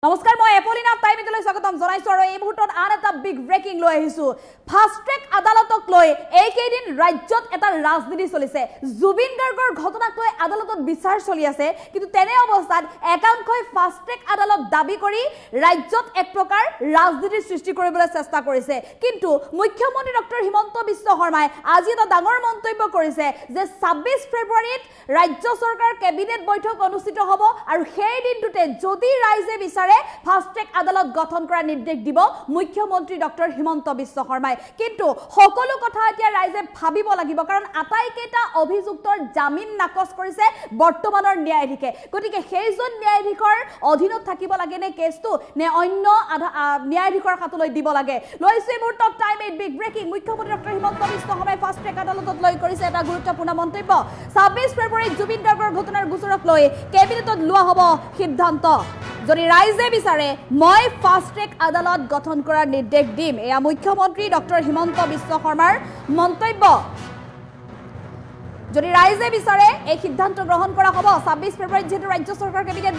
নমস্কাৰ মই এপলিনা টাইমিলৈ স্বাগতম জনাইছো আৰু এই মুহূৰ্তত আন এটা বিগ ব্ৰেকিং লৈ আহিছো ফাষ্ট ট্ৰেক আদালতক লৈ এইকেইদিন ৰাজ্যত এটা ৰাজনীতি চলিছে জুবিন গাৰ্গৰ ঘটনাক লৈ আদালতত বিচাৰ চলি আছে কিন্তু তেনে অৱস্থাত একাংশই ফাষ্ট ট্ৰেক আদালত দাবী কৰি ৰাজ্যত এক প্ৰকাৰ ৰাজনীতিৰ সৃষ্টি কৰিবলৈ চেষ্টা কৰিছে কিন্তু মুখ্যমন্ত্ৰী ডক্টৰ হিমন্ত বিশ্ব শৰ্মাই আজি এটা ডাঙৰ মন্তব্য কৰিছে যে 26 ফেব্ৰুৱাৰীত ৰাজ্য চৰকাৰ কেবিনেট বৈঠক অনুষ্ঠিত হ'ব আৰু সেই দিনটোতে যদি ৰাইজে বিচাৰে ফাষ্ট ট্ৰেক আদালত গঠন কৰাৰ নিৰ্দেশ দিব মুখ্যমন্ত্ৰী ডক্টৰ হিমন্ত বিশ্ব শৰ্মাই কিন্তু সকলো কথা এতিয়া ৰাইজে ভাবিব লাগিব কাৰণ আটাইকেইটা অভিযুক্তৰ জামিন নাকচ কৰিছে বৰ্তমানৰ ন্যায়াধীশে গতিকে সেইজন ন্যায়াধীশৰ অধীনত থাকিব লাগে নে কেছটো নে অন্য ন্যায়াধীশৰ হাতলৈ দিব লাগে লৈছে মুহূৰ্তত টাইম এইট বিগ ব্ৰেকিং মুখ্যমন্ত্ৰী ডক্টৰ হিমন্ত বিশ্ব শৰ্মাই ফাষ্ট ট্ৰেক আদালতত লৈ কৰিছে এটা গুৰুত্বপূৰ্ণ মন্তব্য 26 ফেব্ৰুৱাৰীত জুবিন গাৰ্গৰ ঘটনাৰ গোচৰক লৈ কেবিনেটত লোৱা হ'ব সিদ্ধান্ত যদি ৰাইজে বিচাৰে মই ফাষ্ট ট্ৰেক আদালত গঠন কৰাৰ নিৰ্দেশ দিম এয়া মুখ্যমন্ত্ৰী ডক্টৰ হিমন্ত বিশ্ব শৰ্মাৰ মন্তব্য যদি ৰাইজে বিচাৰে এই সিদ্ধান্ত গ্ৰহণ কৰা হ'ব 26 ফেব্ৰুৱাৰীত যেটো ৰাজ্য চৰকাৰ কেবিনেট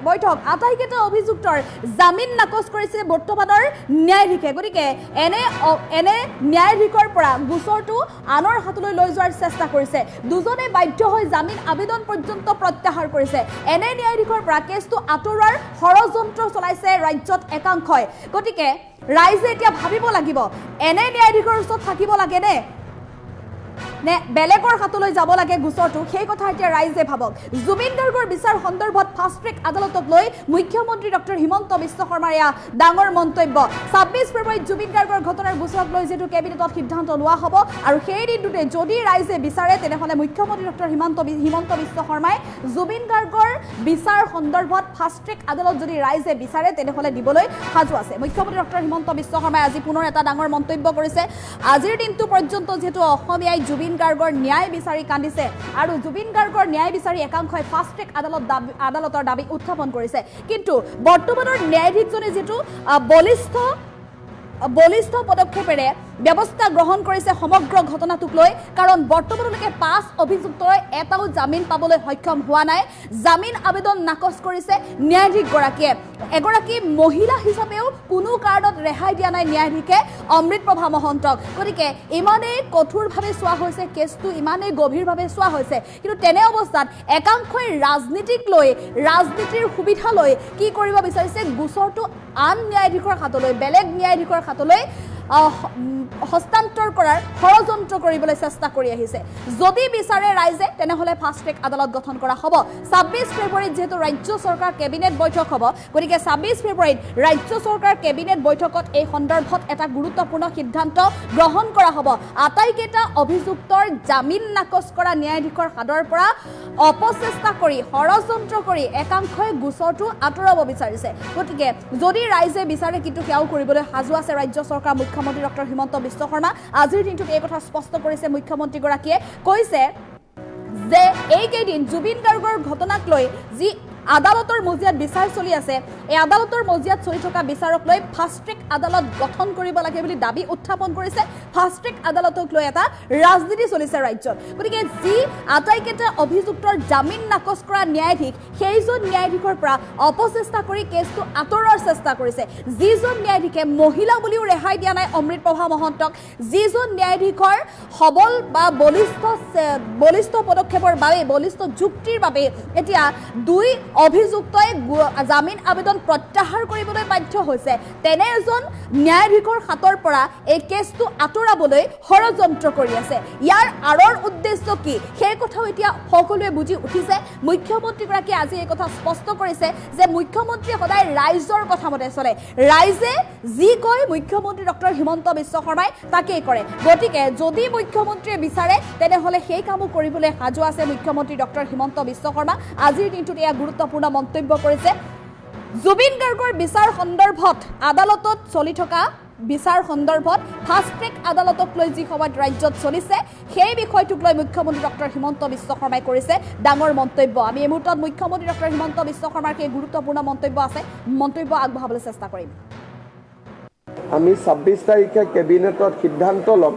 বৈঠক আটাইকেইটা অভিযুক্তৰ জামিন নাকচ কৰিছে বৰ্তমানৰ ন্যায়াধীশে গতিকে এনে ন্যায়াধীশৰ পৰা গোচৰটো আনৰ হাতলৈ লৈ যোৱাৰ চেষ্টা কৰিছে দুজনে বাধ্য হৈ জামিন আবেদন পৰ্যন্ত প্ৰত্যাহাৰ কৰিছে এনে ন্যায়াধীশৰ পৰা কেছটো আঁতৰোৱাৰ ষড়যন্ত্ৰ চলাইছে ৰাজ্যত একাংশই গতিকে ৰাইজে এতিয়া ভাবিব লাগিব এনে ন্যায়াধীশৰ ওচৰত থাকিব লাগে নে বেলেগৰ হাতলৈ যাব লাগে গোচৰটো সেই কথা এতিয়া ৰাইজে ভাবক জুবিন গাৰ্গৰ বিচাৰ সন্দৰ্ভত ফাষ্ট ট্ৰেক আদালতক লৈ মুখ্যমন্ত্ৰী ডক্টৰ হিমন্ত বিশ্ব শৰ্মাৰ এয়া ডাঙৰ মন্তব্য 26 ফেব্ৰুৱাৰীত জুবিন গাৰ্গৰ ঘটনাৰ গোচৰক লৈ যেটো কেবিনেটত সিদ্ধান্ত লোৱা হ'ব আৰু সেই দিনটোতে যদি ৰাইজে বিচাৰে তেনেহলে মুখ্যমন্ত্ৰী ডক্টৰ হিমন্ত বিশ্ব শৰ্মাই জুবিন গাৰ্গৰ বিচাৰ সন্দৰ্ভত ফাষ্ট ট্ৰেক আদালত যদি ৰাইজে বিচাৰে তেনেহলে দিবলৈ সাজু আছে মুখ্যমন্ত্ৰী ডক্টৰ হিমন্ত বিশ্ব শৰ্মাই আজি পুনৰ এটা ডাঙৰ মন্তব্য কৰিছে আজিৰ দিনটো পৰ্যন্ত যেটো অসমীয়াই জুবিন গাৰ্গৰ ন্যায় বিচাৰি কান্দিছে আৰু জুবিন গাৰ্গৰ ন্যায় বিচাৰি একাংশই ফাষ্ট ট্ৰেক আদালতৰ দাবী উত্থাপন কৰিছে কিন্তু বৰ্তমানৰ ন্যায়াধীশজনে যেটো বলিষ্ঠ পদক্ষেপেৰে ব্যৱস্থা গ্ৰহণ কৰিছে সমগ্ৰ ঘটনাটোক লৈ কাৰণ বৰ্তমানলৈকে 5 অভিযুক্তই এটাও জামিন পাবলৈ সক্ষম হোৱা নাই জামিন আবেদন নাকচ কৰিছে ন্যায়াধীশ গৰাকীয়ে এগৰাকী মহিলা হিচাপেও কোনো কাৰণত ৰেহাই দিয়া নাই ন্যায়াধীশে অমৃতপ্ৰভা মহন্তক গতিকে ইমানেই কঠোৰভাৱে চোৱা হৈছে কেছটো ইমানেই গভীৰভাৱে চোৱা হৈছে কিন্তু তেনে অৱস্থাত একাংশই ৰাজনীতিক লৈ ৰাজনীতিৰ সুবিধা লৈ কি কৰিব বিচাৰিছে গোচৰটো আন ন্যায়াধীশৰ হাতলৈ বেলেগ ন্যায়াধীশৰ হাতলৈ হস্তান্তৰ কৰাৰ ষড়যন্ত্ৰ কৰিবলৈ চেষ্টা কৰি আহিছে যদি বিচাৰে ৰাইজে তেনেহলে ফাষ্ট ট্ৰেক আদালত গঠন কৰা হ'ব 26 ফেব্ৰুৱাৰীত যেটো ৰাজ্য চৰকাৰ কেবিনেট বৈঠক হ'ব গতিকে 26 ফেব্ৰুৱাৰীত ৰাজ্য চৰকাৰ কেবিনেট বৈঠকত এই সন্দৰ্ভত এটা গুৰুত্বপূৰ্ণ সিদ্ধান্ত গ্ৰহণ কৰা হ'ব আটাইকেইটা অভিযুক্তৰ জামিন নাকচ কৰা ন্যায়াধীশৰ হাতৰ পৰা অপচেষ্টা কৰি ষড়যন্ত্ৰ কৰি একাংশই গোচৰটো আঁতৰাব বিচাৰিছে গতিকে যদি ৰাইজে বিচাৰে কিন্তু সেয়াও কৰিবলৈ সাজু আছে ৰাজ্য চৰকাৰ মুখ্যমন্ত্ৰী ডক্টৰ হিমন্ত বিশ্ব শৰ্মা আজিৰ দিনটোত এই কথা স্পষ্ট কৰিছে মুখ্যমন্ত্ৰীগৰাকীয়ে কৈছে যে এইকেইদিন জুবিন গাৰ্গৰ ঘটনাক লৈ যি আদালতৰ মজিয়াত বিচাৰ চলি আছে এই আদালতৰ মজিয়াত চলি থকা বিচাৰক লৈ ফাষ্ট ট্ৰেক আদালত গঠন কৰিব লাগে বুলি দাবী উত্থাপন কৰিছে ফাষ্ট ট্ৰেক আদালতক লৈ এটা ৰাজনীতি চলিছে ৰাজ্যত গতিকে যি আটাইকেইটা অভিযুক্তৰ জামিন নাকচ কৰা ন্যায়াধীশ সেইজন ন্যায়াধীশৰ পৰা অপচেষ্টা কৰি কেছটো আঁতৰোৱাৰ চেষ্টা কৰিছে যিজন ন্যায়াধীশে মহিলা বুলিও ৰেহাই দিয়া নাই অমৃতপ্ৰভা মহন্তক যিজন ন্যায়াধীশৰ সবল বা বলিষ্ঠ পদক্ষেপৰ বাবে বলিষ্ঠ যুক্তিৰ বাবে এতিয়া দুই অভিযুক্তই জামিন আবেদন প্ৰত্যাহাৰ কৰিবলৈ বাধ্য হৈছে তেনে এজন ন্যায়াধীশৰ হাতৰ পৰা এই কেছটো আঁতৰাবলৈ ষড়যন্ত্ৰ কৰি আছে ইয়াৰ আঁৰৰ উদ্দেশ্য কি সেই কথাও এতিয়া সকলোৱে বুজি উঠিছে মুখ্যমন্ত্ৰীগৰাকীয়ে আজি এই কথা স্পষ্ট কৰিছে যে মুখ্যমন্ত্ৰীয়ে সদায় ৰাইজৰ কথা মতে চলে ৰাইজে যি কয় মুখ্যমন্ত্ৰী ডক্টৰ হিমন্ত বিশ্ব শৰ্মাই তাকেই কৰে গতিকে যদি মুখ্যমন্ত্ৰীয়ে বিচাৰে তেনেহলে সেই কামো কৰিবলৈ সাজু আছে মুখ্যমন্ত্ৰী ডক্টৰ হিমন্ত বিশ্ব শৰ্মা আজিৰ দিনটোত এয়া গুৰুত্বপূৰ্ণ মন্তব্য কৰিছে জুবিন গাৰ্গৰ বিচাৰ সন্দৰ্ভত আদালতত চলি থকা বিচাৰ সন্দৰ্ভত ফাষ্ট ট্ৰেক আদালতক লৈ যি সময়ত ৰাজ্যত চলিছে সেই বিষয়টোক লৈ মুখ্যমন্ত্ৰী ডক্টৰ হিমন্ত বিশ্ব শৰ্মাই কৰিছে ডাঙৰ মন্তব্য আমি এই মুহূৰ্তত মুখ্যমন্ত্ৰী ডক্টৰ হিমন্ত বিশ্ব শৰ্মাৰ সেই গুৰুত্বপূৰ্ণ মন্তব্য আগবঢ়াবলৈ চেষ্টা কৰিম আমি 26 তাৰিখে কেবিনেটত সিদ্ধান্ত ল'ম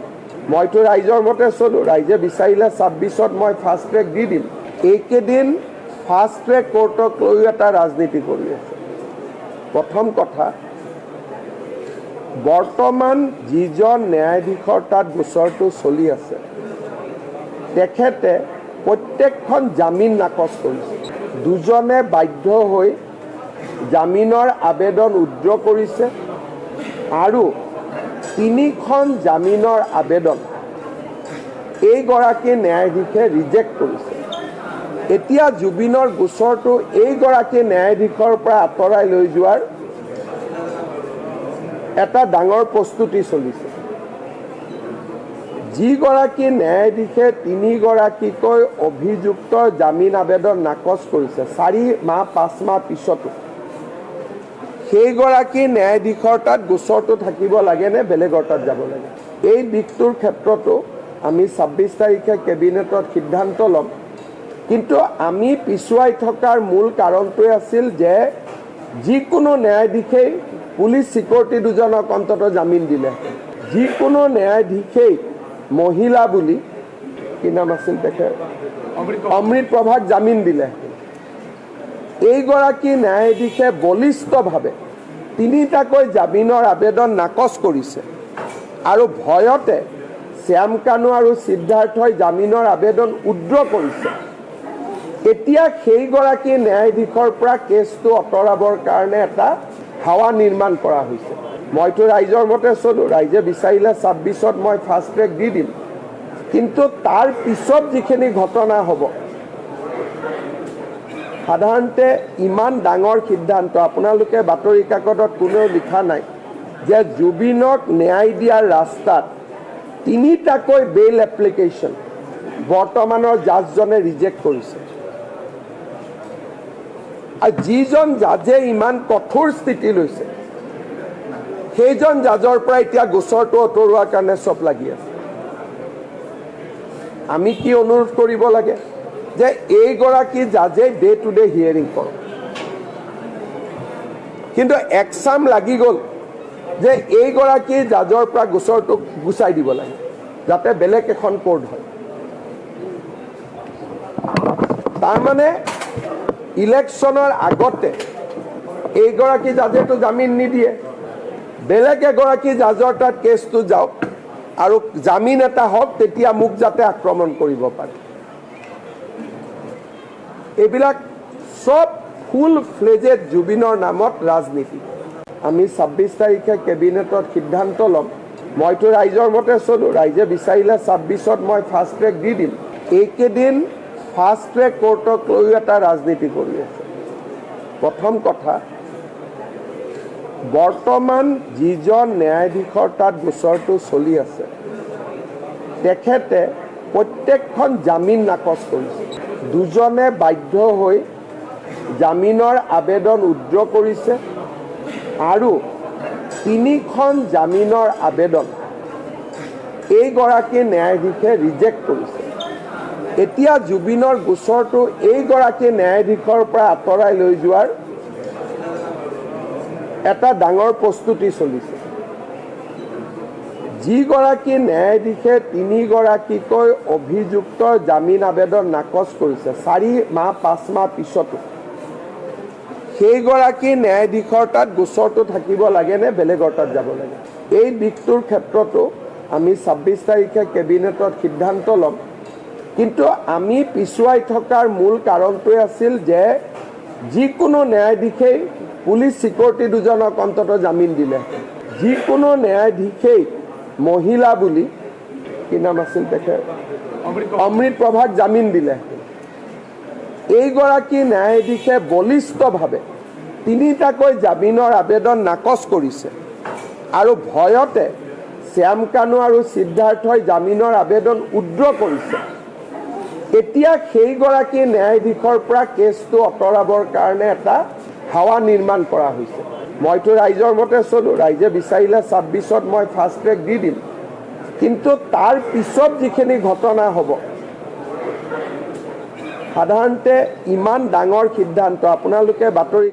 মইতো ৰাইজৰ মতে চলো ৰাইজে বিচাৰিলে 26ত মই ফাষ্ট ট্ৰেক দি দিম এইকেইদিন ফাষ্ট ট্ৰেক কোৰ্টক লৈ এটা ৰাজনীতি কৰি আছে প্ৰথম কথা, বৰ্তমান যিজন ন্যায়াধীশৰ তাত গোচৰটো চলি আছে তেখেতে প্ৰত্যেকখন জামিন নাকচ কৰিছে। দুজনে বাধ্য হৈ জামিনৰ আবেদন উইথড্ৰ কৰিছে আৰু 3খন জামিনৰ আবেদন এইগৰাকী ন্যায়াধীশে ৰিজেক্ট কৰিছে। এতিয়া জুবিনৰ গোচৰটো এইগৰাকী ন্যায়াধীশৰ পৰা আঁতৰাই লৈ যোৱাৰ এটা ডাঙৰ প্ৰস্তুতি চলিছে। যিগৰাকী ন্যায়াধীশে 3গৰাকীকৈ অভিযুক্তৰ জামিন আবেদন নাকচ কৰিছে 4 মাহ 5 মাহ পিছতো, সেইগৰাকী ন্যায়াধীশৰ তাত গোচৰটো থাকিব লাগে নে বেলেগৰ তাত যাব লাগে? এই দিশটোৰ ক্ষেত্ৰতো আমি 26 তাৰিখে কেবিনেটত সিদ্ধান্ত ল'ম। কিন্তু আমি পিছুৱাই থকাৰ মূল কাৰণটোৱে আছিল যে যিকোনো ন্যায়াধীশেই পুলিচ চিকিউৰিটি দুজনক অন্ততঃ জামিন দিলে, যিকোনো ন্যায়াধীশেই মহিলা বুলি কি নাম আছিল তেখেত অমৃত প্ৰভাক জামিন দিলে। এইগৰাকী ন্যায়াধীশে বলিষ্ঠভাৱে 3টাকৈ জামিনৰ আবেদন নাকচ কৰিছে আৰু ভয়তে শ্যাম কানু আৰু সিদ্ধাৰ্থই জামিনৰ আবেদন উইথড্ৰ কৰিছে। এতিয়া সেইগৰাকী ন্যায়াধীশৰ পৰা কেছটো আঁতৰাবৰ কাৰণে এটা হাৱা নিৰ্মাণ কৰা হৈছে। মইতো ৰাইজৰ মতে চলোঁ, ৰাইজে বিচাৰিলে 26ত মই ফাষ্ট ট্ৰেক দি দিম। কিন্তু তাৰ পিছত যিখিনি ঘটনা হ'ব, সাধাৰণতে ইমান ডাঙৰ সিদ্ধান্ত আপোনালোকে বাতৰি কাকতত কোনেও লিখা নাই যে জুবিনক ন্যায় দিয়াৰ ৰাস্তাত 3টাকৈ বেইল এপ্লিকেশ্যন বৰ্তমানৰ জাজজনে ৰিজেক্ট কৰিছে। আৰু যিজন জাজে ইমান কঠোৰ স্থিতি লৈছে সেইজন জাজৰ পৰা এতিয়া গোচৰটো আঁতৰোৱাৰ কাৰণে চব লাগি আছে। আমি কি অনুৰোধ কৰিব লাগে যে এইগৰাকী জাজে ডে টু ডে হিয়াৰিং কৰক। কিন্তু একচাম লাগি গ'ল যে এইগৰাকী জাজৰ পৰা গোচৰটো গুচাই দিব লাগে যাতে বেলেগ এখন কোৰ্ট হয়। তাৰমানে ইলেকশ্যনৰ আগতে এইগৰাকী জাজেতো জামিন নিদিয়ে, বেলেগ এগৰাকী জাজৰ তাত কেছটো যাওক আৰু জামিন এটা হওক, তেতিয়া মোক যাতে আক্ৰমণ কৰিব পাৰে। এইবিলাক সব ফুল ফ্লেজেড জুবিনৰ নামত ৰাজনীতি। আমি 26 তাৰিখে কেবিনেটত সিদ্ধান্ত ল'ম। মইতো ৰাইজৰ মতে চলোঁ, ৰাইজে বিচাৰিলে 26ত মই ফাষ্ট ট্ৰেক দি দিম। এইকেইদিন ফাষ্ট ট্ৰেক কোৰ্টক লৈ এটা ৰাজনীতি কৰি আছে। প্ৰথম কথা, বৰ্তমান যিজন ন্যায়াধীশৰ তাত গোচৰটো চলি আছে তেখেতে প্ৰত্যেকখন জামিন নাকচ কৰিছে। দুজনে বাধ্য হৈ জামিনৰ আবেদন উইথড্ৰ কৰিছে আৰু 3খন জামিনৰ আবেদন এইগৰাকী ন্যায়াধীশে ৰিজেক্ট কৰিছে। এতিয়া জুবিনৰ গোচৰটো এইগৰাকী ন্যায়াধীশৰ পৰা আঁতৰাই লৈ যোৱাৰ এটা ডাঙৰ প্ৰস্তুতি চলিছে। যিগৰাকী ন্যায়াধীশে 3গৰাকীকৈ অভিযুক্তৰ জামিন আবেদন নাকচ কৰিছে 4 মাহ 5 মাহ পিছতো, সেইগৰাকী ন্যায়াধীশৰ তাত গোচৰটো থাকিব লাগে নে বেলেগৰ তাত যাব লাগে? এই দিশটোৰ ক্ষেত্ৰতো আমি 26 তাৰিখে কেবিনেটত সিদ্ধান্ত ল'ম। কিন্তু আমি পিছুৱাই থকাৰ মূল কাৰণটোৱে আছিল যে যিকোনো ন্যায়াধীশেই পুলিচ চিকিউৰিটি দুজনক অন্ততঃ জামিন দিলে, যিকোনো ন্যায়াধীশেই মহিলা বুলি কি নাম আছিল তেখেত অমৃত প্ৰভাক জামিন দিলে। এইগৰাকী ন্যায়াধীশে বলিষ্ঠভাৱে 3টাকৈ জামিনৰ আবেদন নাকচ কৰিছে আৰু ভয়তে শ্যাম কানু আৰু সিদ্ধাৰ্থই জামিনৰ আবেদন উইথড্ৰ কৰিছে। এতিয়া সেইগৰাকী ন্যায়াধীশৰ পৰা কেছটো আঁতৰাবৰ কাৰণে এটা হাৱা নিৰ্মাণ কৰা হৈছে। মইতো ৰাইজৰ মতে চলোঁ, ৰাইজে বিচাৰিলে 26ত মই ফাষ্ট ট্ৰেক দি দিম। কিন্তু তাৰ পিছত যিখিনি ঘটনা হ'ব, সাধাৰণতে ইমান ডাঙৰ সিদ্ধান্ত আপোনালোকে বাতৰি